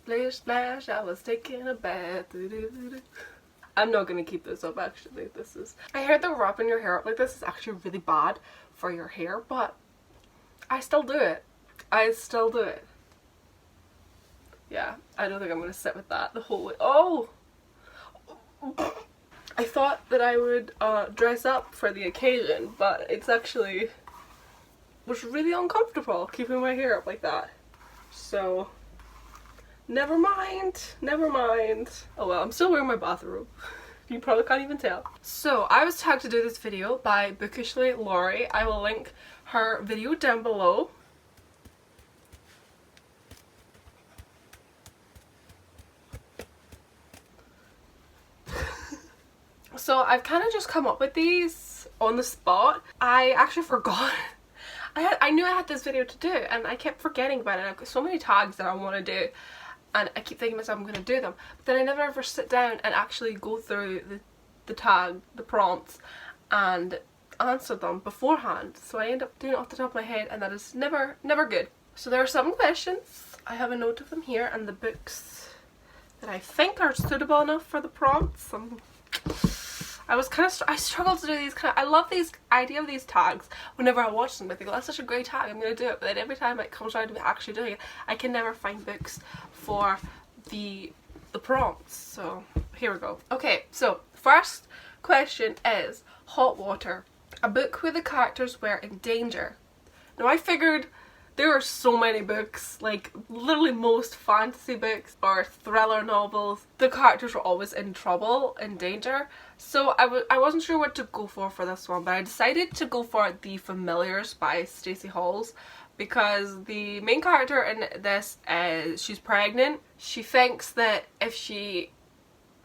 Splish splash, I was taking a bath. I'm not gonna keep this up actually. I heard that wrapping your hair up like this is actually really bad for your hair, but I still do it. Yeah, I don't think I'm gonna sit with that the whole way. Oh! I thought that I would dress up for the occasion, but it's actually was really uncomfortable keeping my hair up like that. So, never mind. Oh well, I'm still wearing my bathrobe. You probably can't even tell. So, I was tagged to do this video by Bookishly Laurie. I will link her video down below. So I've kind of just come up with these on the spot. I actually forgot. I knew I had this video to do and I kept forgetting about it. I've got so many tags that I want to do and I keep thinking to myself I'm going to do them. But then I never ever sit down and actually go through the prompts and answer them beforehand. So I end up doing it off the top of my head and that is never good. So there are 7 questions. I have a note of them here and the books that I think are suitable enough for the prompts. I struggle to do these I love these idea of these tags. Whenever I watch them I think, oh, that's such a great tag, I'm gonna do it, but then every time it comes around to me actually doing it I can never find books for the prompts. So here we go. Okay, so first question is Hot Water, a book where the characters were in danger. Now I figured there are so many books, like literally most fantasy books or thriller novels, the characters were always in trouble, in danger. So I wasn't sure what to go for this one, but I decided to go for The Familiars by Stacey Halls because the main character in this is, she's pregnant. She thinks that if she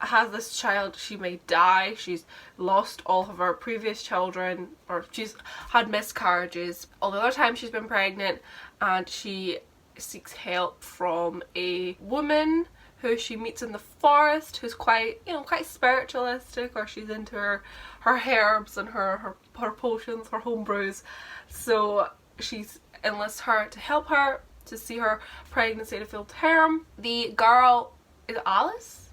has this child she may die. She's lost all of her previous children, or she's had miscarriages all the other time she's been pregnant, and she seeks help from a woman who she meets in the forest who's quite, you know, quite spiritualistic, or she's into her herbs and her potions, her home brews. So she enlists her to help her to see her pregnancy to full term. The girl is Alice.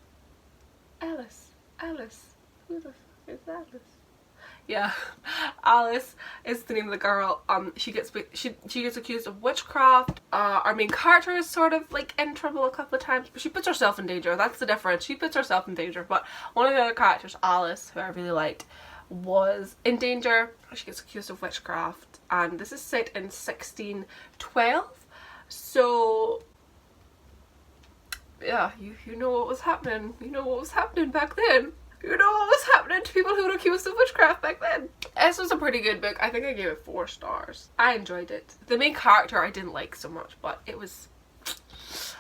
Who the fuck is Alice? Yeah, Alice is the name of the girl. She gets accused of witchcraft. Our main character is sort of like in trouble a couple of times, but she puts herself in danger. That's the difference. She puts herself in danger, but one of the other characters, Alice, who I really liked, was in danger. She gets accused of witchcraft, and this is set in 1612. So yeah, you know what was happening. You know what was happening back then. You know what was happening to people who were accused of witchcraft back then. This was a pretty good book. I think I gave it 4 stars. I enjoyed it. The main character I didn't like so much, but it was...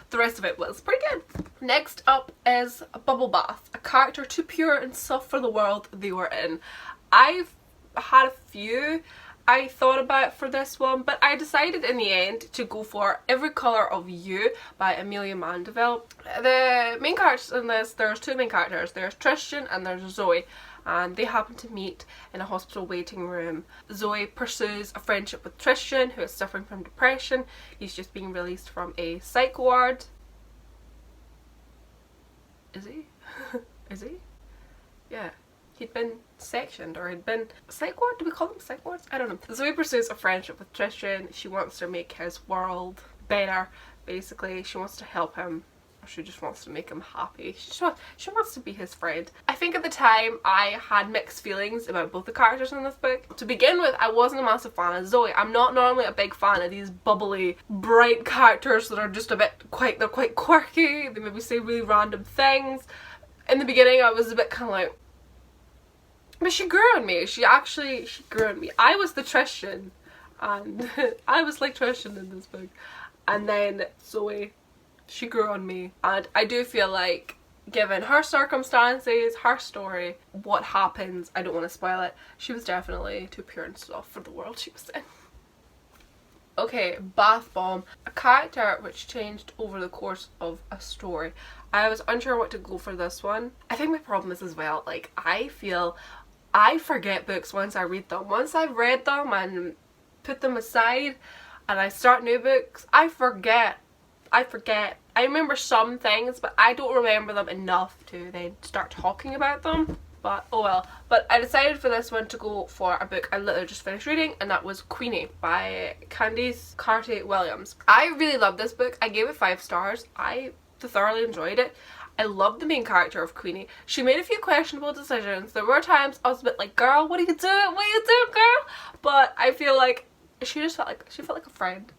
the rest of it was pretty good. Next up is Bubble Bath, a character too pure and soft for the world they were in. I've had a few I thought about for this one, but I decided in the end to go for Every Colour of You by Amelia Mandeville. The main characters in this, there's 2 main characters. There's Tristan and there's Zoe, and they happen to meet in a hospital waiting room. Zoe pursues a friendship with Tristan, who is suffering from depression. He's just being released from a psych ward. Is he? Is he? Yeah. He'd been sectioned, or he'd been psych ward? Do we call them psych wards? I don't know. Zoe pursues a friendship with Tristan. She wants to make his world better, basically. She wants to help him, or she just wants to make him happy. She wants to be his friend. I think at the time I had mixed feelings about both the characters in this book. To begin with, I wasn't a massive fan of Zoe. I'm not normally a big fan of these bubbly, bright characters that are just a bit they're quite quirky. They maybe say really random things. In the beginning I was a bit kind of like, but she grew on me. She grew on me. I was the Tristan, and I was like Tristan in this book. And then Zoe, she grew on me. And I do feel like, given her circumstances, her story, what happens, I don't want to spoil it, she was definitely too pure and soft for the world she was in. Okay, Bath Bomb, a character which changed over the course of a story. I was unsure what to go for this one. I think my problem is as well, like, I feel I forget books once I read them. Once I've read them and put them aside and I start new books, I forget I remember some things, but I don't remember them enough to then start talking about them. But oh well. But I decided for this one to go for a book I literally just finished reading, and that was Queenie by Candice Carty-Williams. I really loved this book. I gave it 5 stars. I thoroughly enjoyed it. I loved the main character of Queenie. She made a few questionable decisions. There were times I was a bit like, girl, what are you doing? What are you doing, girl? But I feel like she felt like a friend.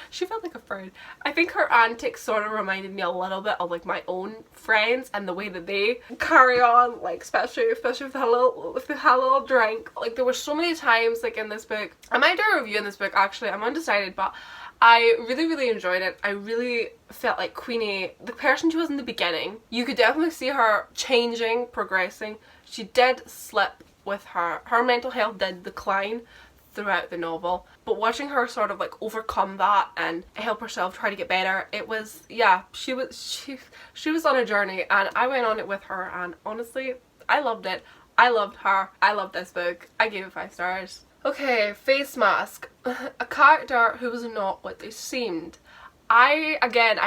She felt like a friend. I think her antics sort of reminded me a little bit of like my own friends and the way that they carry on, like especially if they had a little drink. Like there were so many times like in this book. I might do a review in this book actually. I'm undecided, but I really enjoyed it. I really felt like Queenie, the person she was in the beginning, you could definitely see her changing, progressing. She did slip with her mental health did decline throughout the novel, but watching her sort of like overcome that and help herself try to get better, it was, yeah, she was on a journey, and I went on it with her, and honestly I loved it. I loved her. I loved this book. I gave it 5 stars. Okay, Facemask. A character who was not what they seemed. I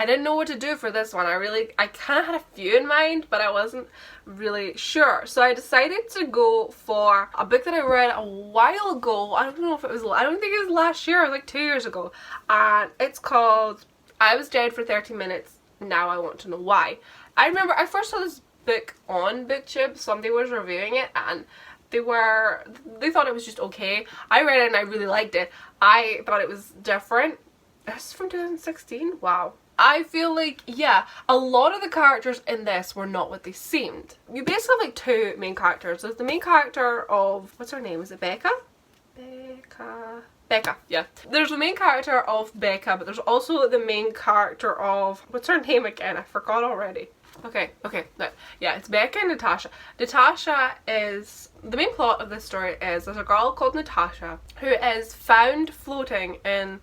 didn't know what to do for this one. I kind of had a few in mind, but I wasn't really sure. So I decided to go for a book that I read a while ago. I don't know if it was, I don't think it was last year, it was like 2 years ago. And it's called I Was Dead for 30 Minutes, Now I Want to Know Why. I remember I first saw this book on BookTube. Somebody was reviewing it, and they thought it was just okay. I read it and I really liked it. I thought it was different. This is from 2016? Wow. I feel like, yeah, a lot of the characters in this were not what they seemed. You basically have like 2 main characters. There's the main character of, what's her name? Is it Becca? Becca, yeah. There's the main character of Becca, but there's also the main character of, what's her name again? I forgot already. Okay, yeah, it's Becca and Natasha. Natasha is, the main plot of this story is there's a girl called Natasha who is found floating in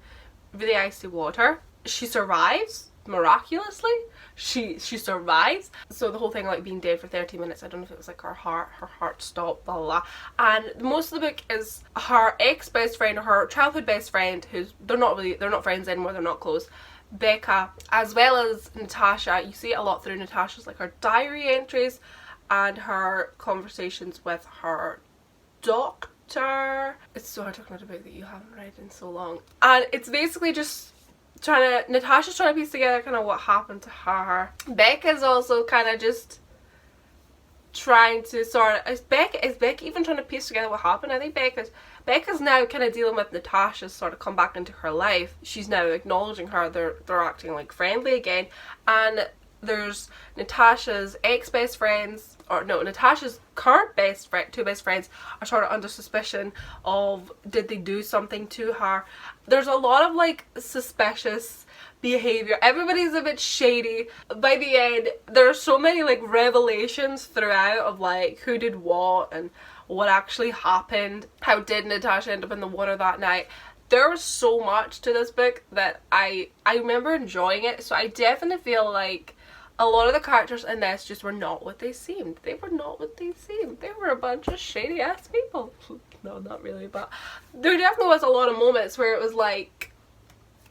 really icy water. She survives miraculously. She survives. So the whole thing like being dead for 30 minutes, I don't know if it was like her heart stopped, blah blah blah. And most of the book is her ex-best friend, or her childhood best friend, who's they're not friends anymore, they're not close, Becca, as well as Natasha. You see it a lot through Natasha's like her diary entries and her conversations with her doctor. It's so hard talking about a book that you haven't read in so long. And it's basically just Natasha's trying to piece together kind of what happened to her. Becca's also kind of just trying to sort of, is Becca even trying to piece together what happened? I think Becca's now kind of dealing with Natasha's sort of come back into her life. She's now acknowledging her. They're acting like friendly again. And there's Natasha's ex-best friends, or no, Natasha's current two best friends are sort of under suspicion of, did they do something to her? There's a lot of like suspicious behavior. Everybody's a bit shady. By the end, there are so many like revelations throughout of like who did what and what actually happened. How did Natasha end up in the water that night? There was so much to this book that I remember enjoying it. So I definitely feel like a lot of the characters in this just were not what they seemed. They were not what they seemed. They were a bunch of shady ass people. No, not really, but there definitely was a lot of moments where it was like,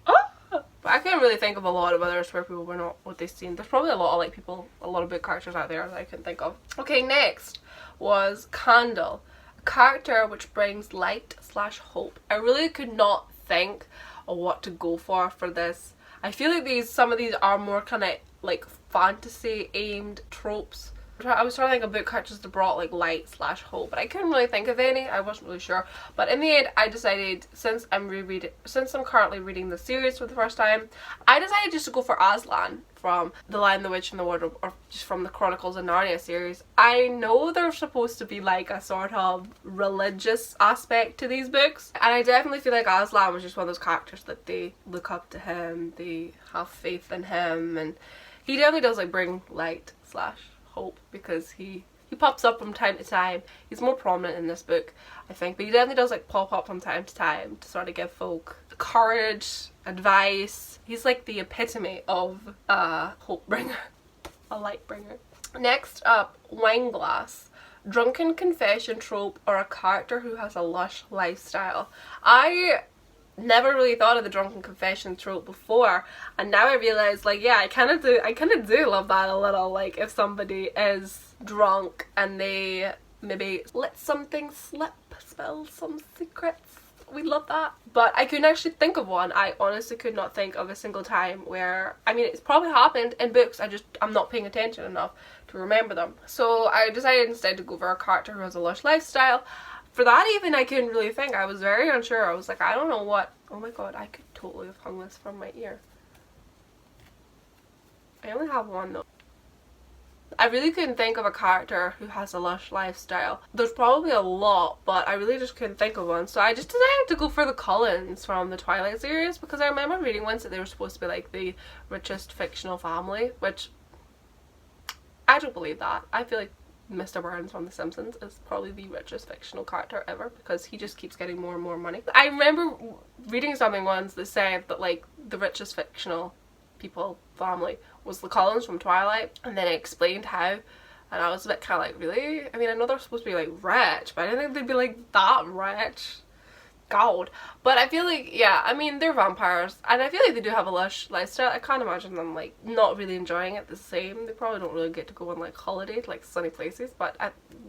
oh. But I can't really think of a lot of others where people were not what they seemed. There's probably a lot of like people, a lot of big characters out there that I can think of. Okay, next was Kondal, a character which brings light / hope. I really could not think of what to go for this. I feel like some of these are more kind of like fantasy aimed tropes. I was trying to think of book characters that brought like light / hope, but I couldn't really think of any. I wasn't really sure, but in the end I decided, since I'm currently reading the series for the first time, I decided just to go for Aslan from The Lion, the Witch and the Wardrobe, or just from the Chronicles of Narnia series. I know there's supposed to be like a sort of religious aspect to these books, and I definitely feel like Aslan was just one of those characters that they look up to him, they have faith in him, and he definitely does like bring light / hope, because he pops up from time to time. He's more prominent in this book, I think, but he definitely does like pop up from time to sort of give folk courage, advice. He's like the epitome of a hope bringer, a light bringer. Next up, Wineglass, drunken confession trope, or a character who has a lush lifestyle. I never really thought of the drunken confession trope before, and now I realize, like, yeah, I kind of do love that a little. Like, if somebody is drunk and they maybe let something slip, spill some secrets, we love that. But I couldn't actually think of one. I honestly could not think of a single time where, I mean, it's probably happened in books, I'm not paying attention enough to remember them. So I decided instead to go for a character who has a lush lifestyle. For that even, I couldn't really think. I was very unsure. I was like, I don't know what. Oh my god, I could totally have hung this from my ear. I only have one though. I really couldn't think of a character who has a lush lifestyle. There's probably a lot, but I really just couldn't think of one. So I just decided to go for the Cullens from the Twilight series, because I remember reading once that they were supposed to be like the richest fictional family, which I don't believe that. I feel like Mr. Burns from The Simpsons is probably the richest fictional character ever, because he just keeps getting more and more money. I remember reading something once that said that like the richest fictional family was the Cullens from Twilight, and then it explained how, and I was a bit kind of like, really? I mean, I know they're supposed to be like rich, but I didn't think they'd be like that rich. God. But I feel like, yeah, I mean, they're vampires, and I feel like they do have a lush lifestyle. I can't imagine them like not really enjoying it the same. They probably don't really get to go on like holiday to like sunny places, but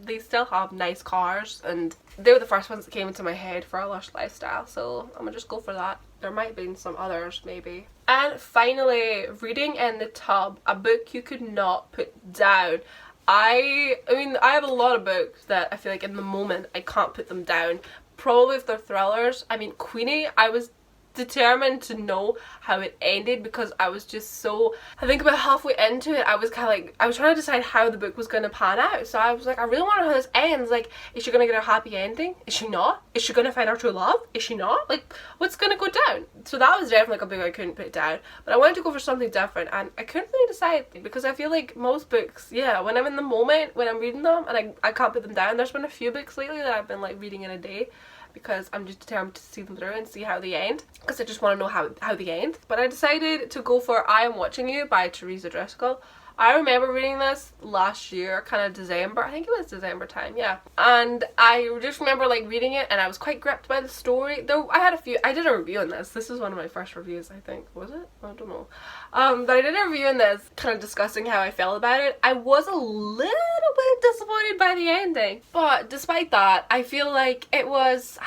they still have nice cars, and they were the first ones that came into my head for a lush lifestyle, so I'm gonna just go for that. There might have been some others maybe. And finally, reading in the tub, a book you could not put down. I mean, I have a lot of books that I feel like in the moment I can't put them down. Probably if they're thrillers. I mean, Queenie, I was determined to know how it ended, because I was just so, I think about halfway into it, I was kind of like, I was trying to decide how the book was going to pan out. So I was like, I really want to know how this ends. Like, is she going to get a happy ending? Is she not? Is she going to find her true love? Is she not? Like, what's going to go down? So that was definitely like a book I couldn't put down, but I wanted to go for something different, and I couldn't really decide, because I feel like most books, yeah, when I'm in the moment, when I'm reading them and I can't put them down. There's been a few books lately that I've been like reading in a day, because I'm just determined to see them through and see how they end, because I just want to know how they end. But I decided to go for I Am Watching You by Teresa Driscoll. I remember reading this last year, kind of December, I think it was December time, yeah. And I just remember like reading it, and I was quite gripped by the story. Though I did a review on this. This was one of my first reviews, I think. Was it? I don't know. But I did a review on this, kind of discussing how I felt about it. I was a little bit disappointed by the ending, but despite that, I feel like it was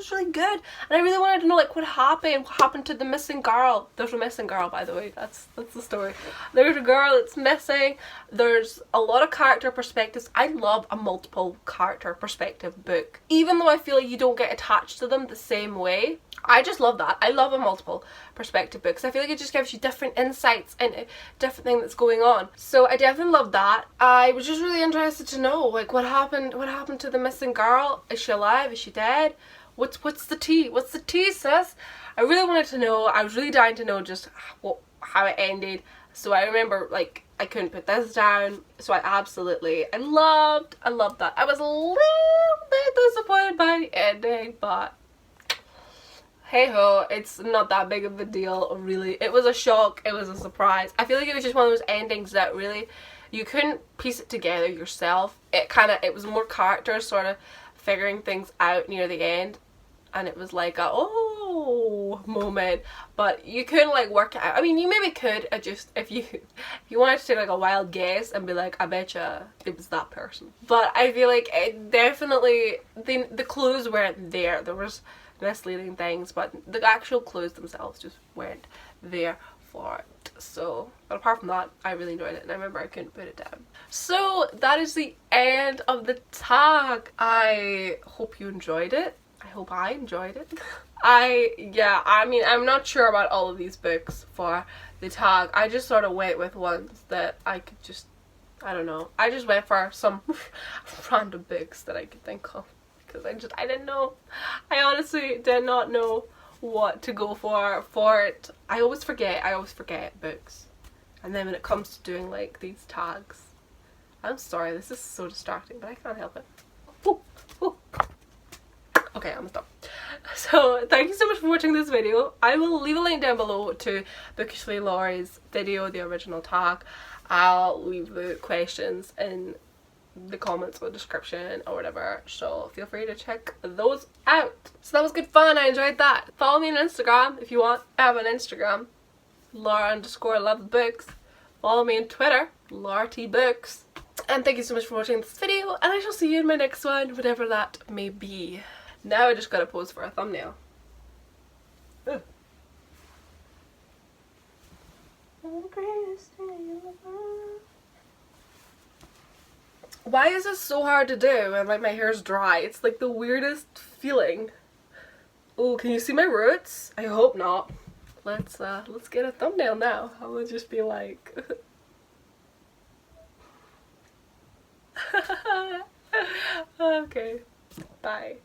really good, and I really wanted to know like what happened to the missing girl. There's a missing girl, by the way. That's the story. There's a girl that's missing. There's a lot of character perspectives. I love a multiple character perspective book, even though I feel like you don't get attached to them the same way. I just love that. I love a multiple perspective book, because I feel like it just gives you different insights and different thing that's going on. So I definitely love that. I was just really interested to know like what happened to the missing girl. Is she alive? Is she dead? What's the tea? What's the tea, sis? I really wanted to know. I was really dying to know just how it ended. So I remember like I couldn't put this down. So I loved that. I was a little bit disappointed by the ending, but hey ho, it's not that big of a deal, really. It was a shock, it was a surprise. I feel like it was just one of those endings that really, you couldn't piece it together yourself. It was more characters sort of figuring things out near the end, and it was like a oh moment, but you couldn't like work it out. I mean, you maybe could just if you wanted to take like a wild guess and be like, I betcha it was that person. But I feel like it definitely, the clues weren't there. There was misleading things, but the actual clues themselves just weren't there for it. So, but apart from that, I really enjoyed it, and I remember I couldn't put it down. So that is the end of the tag. I hope you enjoyed it. I hope I enjoyed it. I mean, I'm not sure about all of these books for the tag. I just sort of went with ones that I could just, I don't know. I just went for some random books that I could think of, because I didn't know. I honestly did not know what to go for it. I always forget books, and then when it comes to doing like these tags, I'm sorry, this is so distracting, but I can't help it. Ooh, ooh. Okay, I'm gonna stop. So thank you so much for watching this video. I will leave a link down below to Bookishly Laurie's video, the original tag. I'll leave the questions in the comments or description or whatever, so feel free to check those out. So that was good fun, I enjoyed that. Follow me on Instagram if you want. I have an Instagram, Laura_lovebooks. Follow me on Twitter, LauraTBooks. And thank you so much for watching this video, and I shall see you in my next one, whatever that may be. Now I just gotta pose for a thumbnail. Ugh. Why is this so hard to do when like my hair's dry? It's like the weirdest feeling. Oh, can you see my roots? I hope not. Let's get a thumbnail now. I will just be like okay. Bye.